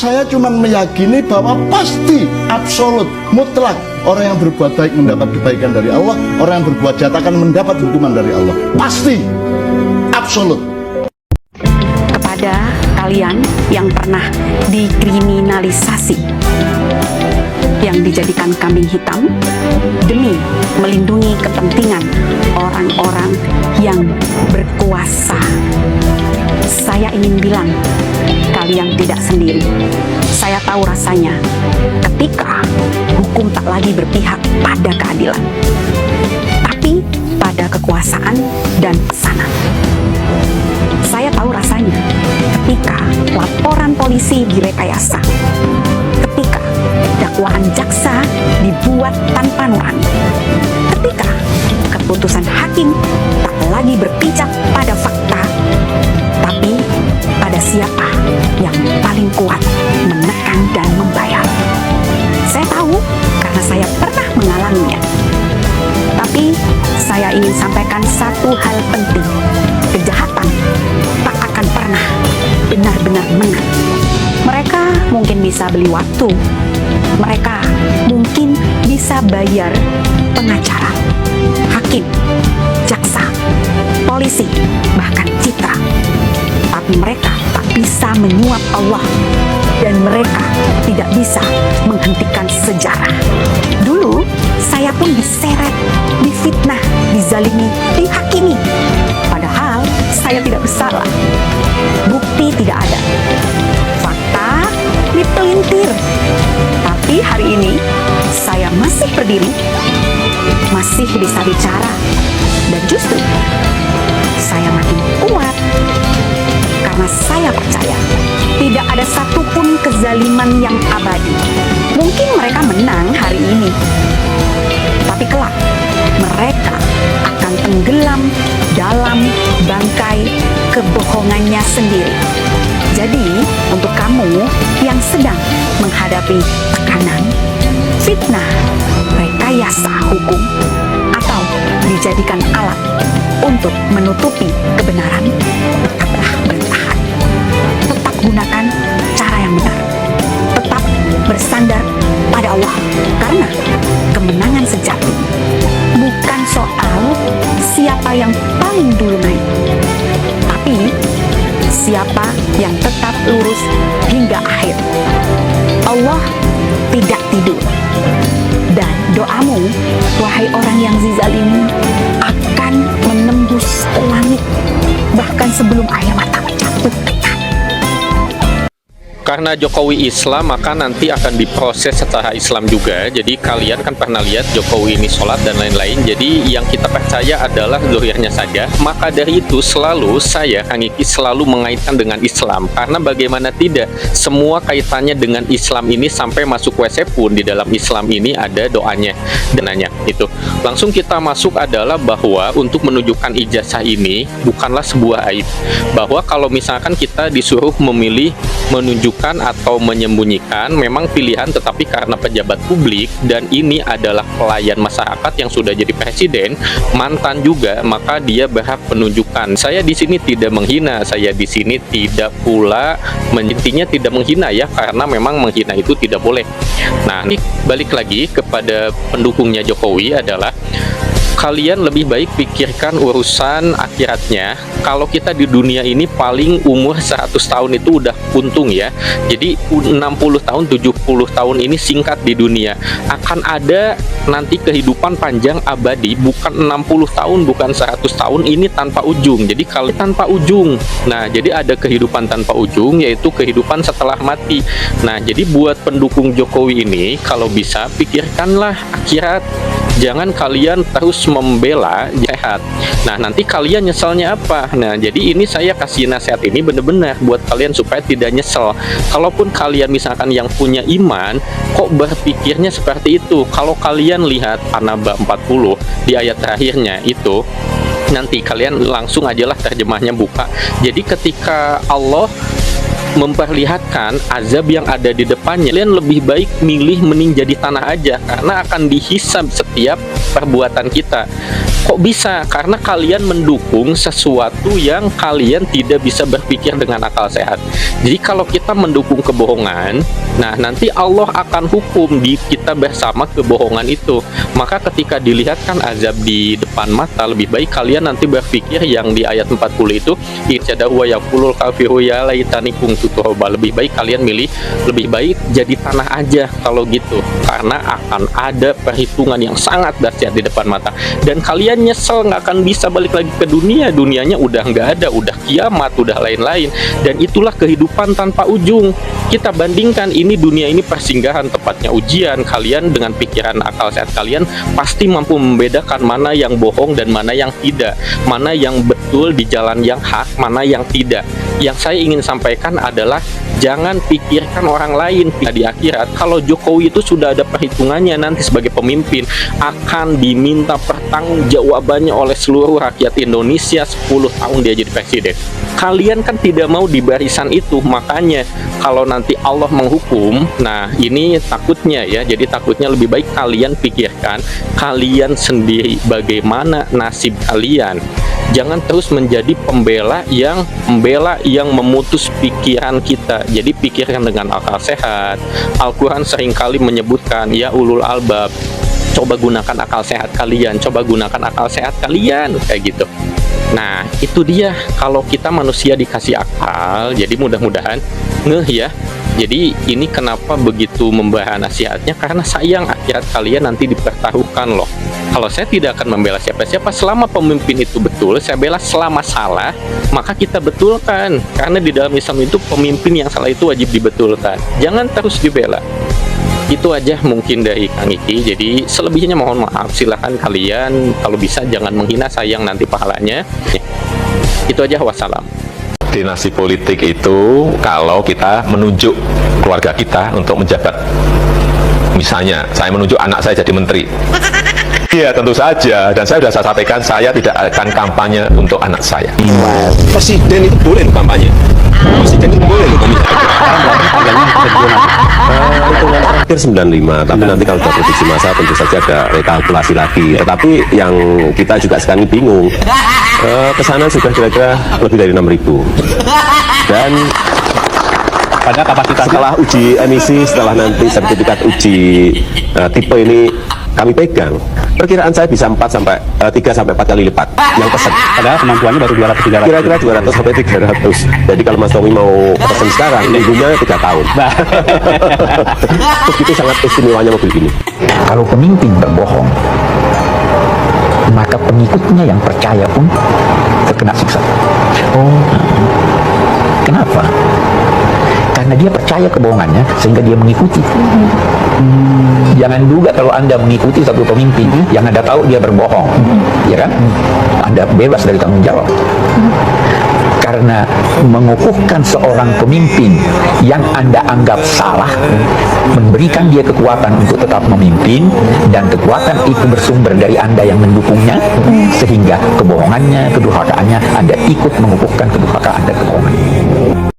saya cuma meyakini bahwa pasti absolut, mutlak, orang yang berbuat baik mendapat kebaikan dari Allah, orang yang berbuat jahat akan mendapat hukuman dari Allah. Pasti, absolut. Kepada kalian yang pernah dikriminalisasi, yang dijadikan kambing hitam demi melindungi kepentingan orang-orang yang berkuasa, saya ingin bilang, kalian tidak sendiri. Saya tahu rasanya ketika hukum tak lagi berpihak pada keadilan, tapi pada kekuasaan dan pesanan. Saya tahu rasanya ketika laporan polisi direkayasa, ketika dakwaan jaksa dibuat tanpa nurani, ketika keputusan hakim tak lagi berpijak pada fakta, tapi pada siapa yang paling kuat menekan dan membayar. Saya tahu karena saya pernah mengalaminya. Tapi saya ingin sampaikan satu hal penting. Kejahatan tak akan pernah benar-benar menang. Mereka mungkin bisa beli waktu. Mereka mungkin bisa bayar pengacara, hakim, jaksa, polisi, bahkan citra. Tapi mereka tak bisa menyuap Allah, dan mereka tidak bisa menghentikan sejarah. Dulu saya pun diseret, difitnah, dizalimi, dihakimi. Padahal saya tidak bersalah. Bukti tidak ada. Fakta dipelintir. Tapi hari ini saya masih berdiri, masih bisa bicara, dan justru saya makin kuat karena saya percaya tidak ada satupun kezaliman yang abadi. Mungkin mereka menang hari ini, tapi kelak mereka akan tenggelam dalam bangkai kebohongannya sendiri. Jadi, untuk kamu yang sedang menghadapi tekanan, fitnah, rekayasa hukum, atau dijadikan alat untuk menutupi kebenaran, tetaplah bertahan. Tetap gunakan cara yang benar. Tetap bersandar pada Allah, karena kemenangan sejati bukan soal siapa yang paling dulu naik, tapi siapa yang tetap lurus hingga akhir. Allah tidak tidur, dan doamu, wahai orang yang zizalimi, akan menembus langit bahkan sebelum air mata menjatuh. Karena Jokowi Islam, maka nanti akan diproses secara Islam juga. Jadi kalian kan pernah lihat Jokowi ini sholat dan lain-lain. Jadi yang kita percaya adalah zahirnya saja. Maka dari itu selalu saya, Kang Iki, selalu mengaitkan dengan Islam. Karena bagaimana tidak, semua kaitannya dengan Islam ini, sampai masuk WC pun di dalam Islam ini ada doanya. Dananya itu. Langsung kita masuk adalah bahwa untuk menunjukkan ijazah ini bukanlah sebuah aib. Bahwa kalau misalkan kita disuruh memilih menunjukkan atau menyembunyikan, memang pilihan, tetapi karena pejabat publik dan ini adalah pelayan masyarakat yang sudah jadi presiden, mantan juga, maka dia berhak penunjukan. Saya di sini tidak menghina, saya di sini tidak pula intinya tidak menghina ya, karena memang menghina itu tidak boleh. Nah, ini balik lagi kepada pendukungnya Jokowi adalah kalian lebih baik pikirkan urusan akhiratnya. Kalau kita di dunia ini paling umur 100 tahun itu udah untung ya. Jadi 60 tahun, 70 tahun ini singkat di dunia. Akan ada nanti kehidupan panjang abadi, bukan 60 tahun, bukan 100 tahun, ini tanpa ujung. Jadi kalau tanpa ujung, nah jadi ada kehidupan tanpa ujung, yaitu kehidupan setelah mati. Nah jadi buat pendukung Jokowi ini, kalau bisa pikirkanlah akhirat. Jangan kalian terus membela sehat. Nah nanti kalian nyeselnya apa? Nah jadi ini saya kasih nasihat ini benar-benar buat kalian supaya tidak nyesel. Kalaupun kalian misalkan yang punya iman, kok berpikirnya seperti itu? Kalau kalian lihat An-Naba 40 di ayat terakhirnya itu, nanti kalian langsung ajalah terjemahnya buka. Jadi ketika Allah memperlihatkan azab yang ada di depannya, kalian lebih baik milih mending jadi tanah aja, karena akan dihisab setiap perbuatan kita. Kok bisa? Karena kalian mendukung sesuatu yang kalian tidak bisa berpikir dengan akal sehat. Jadi kalau kita mendukung kebohongan, nah nanti Allah akan hukum di kita bersama kebohongan itu. Maka ketika dilihatkan azab di depan mata, lebih baik kalian nanti berpikir yang di ayat 40 itu, irsyadahu wa yaqulul kafiru ya laitani kuntu turaba. Lebih baik kalian milih, lebih baik jadi tanah aja kalau gitu, karena akan ada perhitungan yang sangat dahsyat di depan mata, dan kalian nyesel nggak akan bisa balik lagi ke dunia. Dunianya udah nggak ada, udah kiamat, udah lain-lain, dan itulah kehidupan tanpa ujung. Kita bandingkan ini, dunia ini persinggahan, tepatnya ujian. Kalian dengan pikiran akal sehat kalian pasti mampu membedakan mana yang bohong dan mana yang tidak, mana yang betul di jalan yang hak, mana yang tidak. Yang saya ingin sampaikan adalah jangan pikirkan orang lain di akhirat. Kalau Jokowi itu sudah ada perhitungannya, nanti sebagai pemimpin akan diminta pertanggungjawabannya oleh seluruh rakyat Indonesia 10 tahun dia jadi presiden. Kalian kan tidak mau di barisan itu, makanya kalau nanti Allah menghukum, nah ini takutnya ya. Jadi takutnya lebih baik kalian pikirkan kalian sendiri bagaimana nasib kalian. Jangan terus menjadi pembela yang memutus pikiran kita. Jadi pikirkan dengan akal sehat. Al-Quran seringkali menyebutkan ya ulul albab, coba gunakan akal sehat kalian, coba gunakan akal sehat kalian, kayak gitu. Nah itu dia, kalau kita manusia dikasih akal, jadi mudah-mudahan ngeh ya. Jadi ini kenapa begitu membahas nasihatnya, karena sayang akhirat kalian nanti dipertaruhkan loh. Kalau saya tidak akan membela siapa-siapa, selama pemimpin itu betul, saya bela. Selama salah, maka kita betulkan. Karena di dalam Islam itu pemimpin yang salah itu wajib dibetulkan. Jangan terus dibela. Itu aja mungkin dari Kang Iki. Jadi selebihnya mohon maaf, silahkan kalian kalau bisa jangan menghina, sayang nanti pahalanya. Itu aja, wassalam. Dinasti politik itu kalau kita menunjuk keluarga kita untuk menjabat. Misalnya, saya menunjuk anak saya jadi menteri. Iya, tentu saja. Dan saya sudah sampaikan, saya tidak akan kampanye untuk anak saya. Presiden itu boleh kampanye. Presiden itu boleh hitungan terakhir 95, tapi nanti kalau sudah prediksi masa tentu saja ada rekalkulasi lagi. Tetapi yang kita juga sekarang bingung, kesana sudah kira-kira lebih dari 6.000. Dan pada kapasitas setelah uji emisi, setelah nanti sertifikat uji tipe ini kami pegang, perkiraan saya bisa 3 sampai 4 kali lipat yang pesan. Padahal kemampuannya baru 200-300. Kira-kira 200 sampai 300. Jadi kalau Mas Tommy mau pesan sekarang, minggunya 3 tahun. Terus itu sangat istimewanya mobil ini. Kalau pemimpin berbohong, maka pengikutnya yang percaya pun terkena siksa. Kenapa? Karena dia percaya kebohongannya sehingga dia mengikuti. Jangan juga kalau Anda mengikuti satu pemimpin yang Anda tahu dia berbohong, ya kan? Anda bebas dari tanggung jawab. Karena mengukuhkan seorang pemimpin yang Anda anggap salah, memberikan dia kekuatan untuk tetap memimpin, dan kekuatan itu bersumber dari Anda yang mendukungnya, sehingga kebohongannya, kedurhakaannya, Anda ikut mengukuhkan kedurhakaan dan kebohongan.